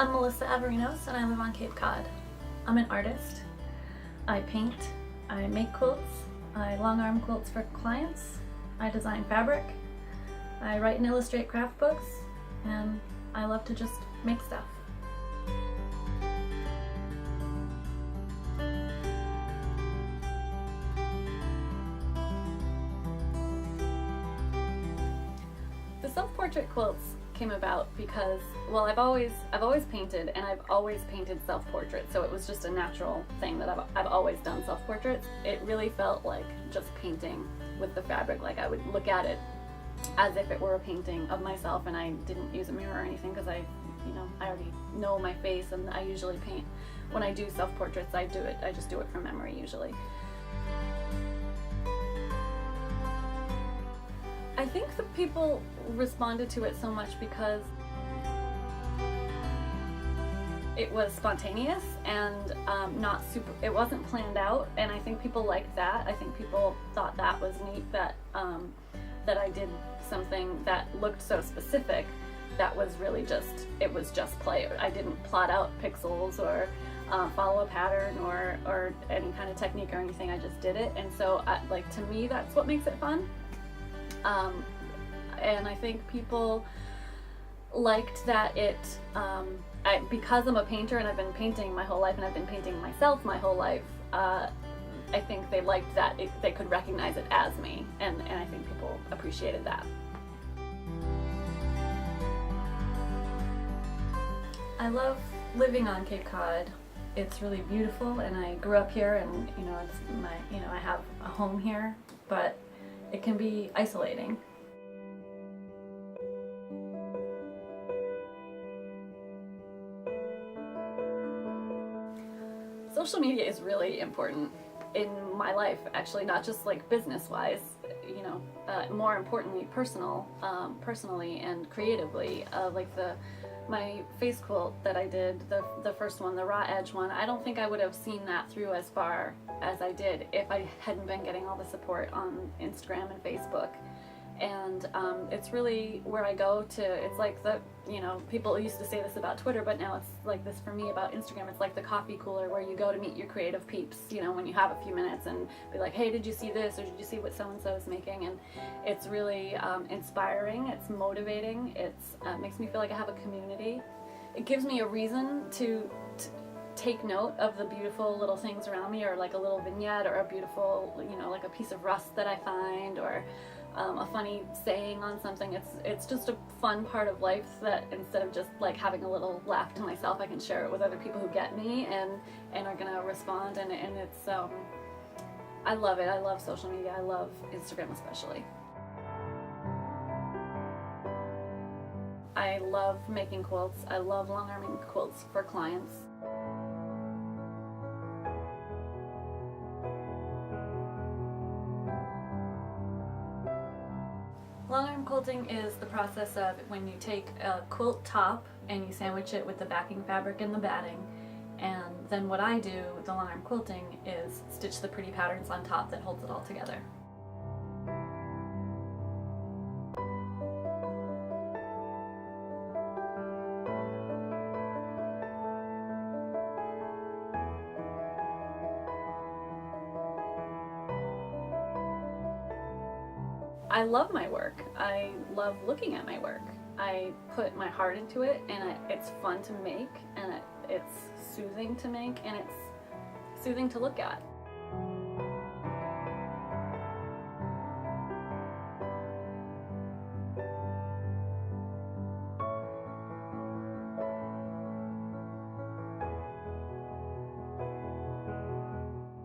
I'm Melissa Averinos and I live on Cape Cod. I'm an artist. I paint, I make quilts, I long arm quilts for clients, I design fabric, I write and illustrate craft books, and I love to just make stuff. The self-portrait quilts came about because, well, I've always painted, and I've always painted self-portraits, so it was just a natural thing that I've always done self-portraits. It really felt like just painting with the fabric. Like I would look at it as if it were a painting of myself, and I didn't use a mirror or anything because I already know my face, and I usually paint. When I do self-portraits, I just do it from memory usually. I think the people responded to it so much because it was spontaneous and not super, it wasn't planned out, and I think people liked that. I think people thought that was neat, that that I did something that looked so specific that was really just, it was just play. I didn't plot out pixels or follow a pattern or any kind of technique or anything. I just did it, and so like, to me, that's what makes it fun. And I think people liked that it, because I'm a painter and I've been painting my whole life and I've been painting myself my whole life, I think they liked that they could recognize it as me, and I think people appreciated that. I love living on Cape Cod. It's really beautiful, and I grew up here, and it's my, I have a home here, but it can be isolating. Social media is really important in my life, actually, not just like business-wise, more importantly, personally and creatively. Like my face quilt that I did, the first one, the raw edge one, I don't think I would have seen that through as far as I did if I hadn't been getting all the support on Instagram and Facebook. And it's really where I go to, it's like people used to say this about Twitter, but now it's like this for me about Instagram. It's like the coffee cooler where you go to meet your creative peeps, when you have a few minutes, and be like, hey, did you see this, or did you see what so-and-so is making? And it's really inspiring, it's motivating, it makes me feel like I have a community. It gives me a reason to take note of the beautiful little things around me, or like a little vignette, or a beautiful, like a piece of rust that I find, or a funny saying on something. It's just a fun part of life that, instead of just like having a little laugh to myself, I can share it with other people who get me and are gonna respond, and it's I love it. I love social media. I love Instagram especially. I love making quilts. I love long arming quilts for clients. Long arm quilting is the process of when you take a quilt top and you sandwich it with the backing fabric and the batting, and then what I do with the long arm quilting is stitch the pretty patterns on top that holds it all together. I love my work. I love looking at my work. I put my heart into it, and it's fun to make, and it's soothing to make, and it's soothing to look at.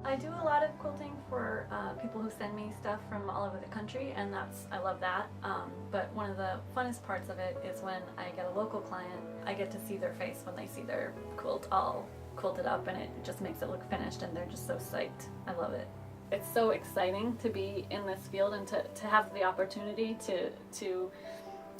I do a lot of quilting for people who send me stuff from all over the country, and I love that. But one of the funnest parts of it is when I get a local client. I get to see their face when they see their quilt all quilted up, and it just makes it look finished, and they're just so psyched. I love it. It's so exciting to be in this field and to have the opportunity to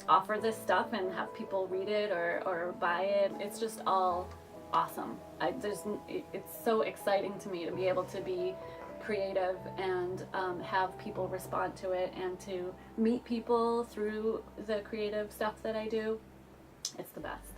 offer this stuff and have people read it or buy it. It's just all awesome. It's so exciting to me to be able to be creative and have people respond to it, and to meet people through the creative stuff that I do. It's the best.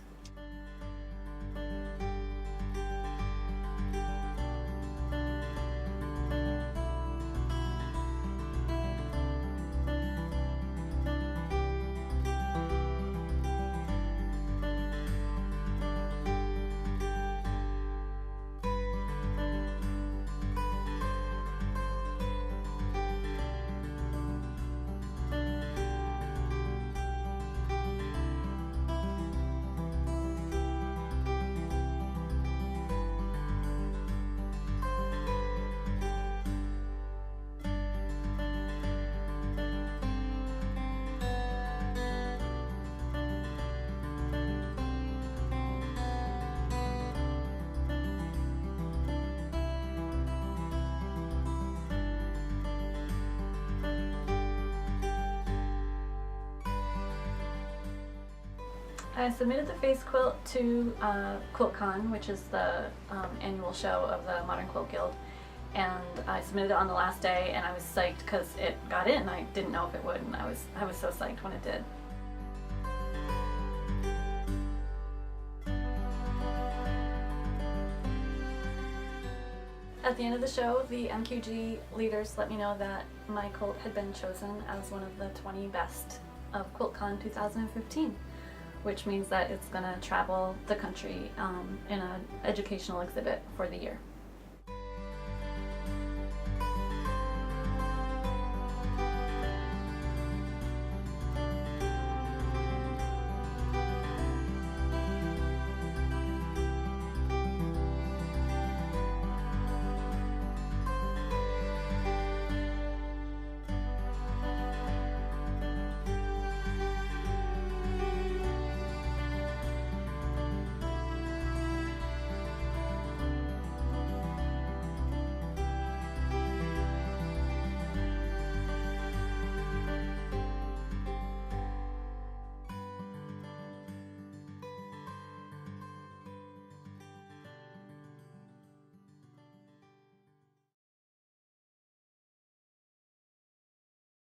I submitted the face quilt to QuiltCon, which is the annual show of the Modern Quilt Guild, and I submitted it on the last day, and I was psyched because it got in. I didn't know if it would, and I was so psyched when it did. At the end of the show, the MQG leaders let me know that my quilt had been chosen as one of the 20 best of QuiltCon 2015, which means that it's going to travel the country in an educational exhibit for the year.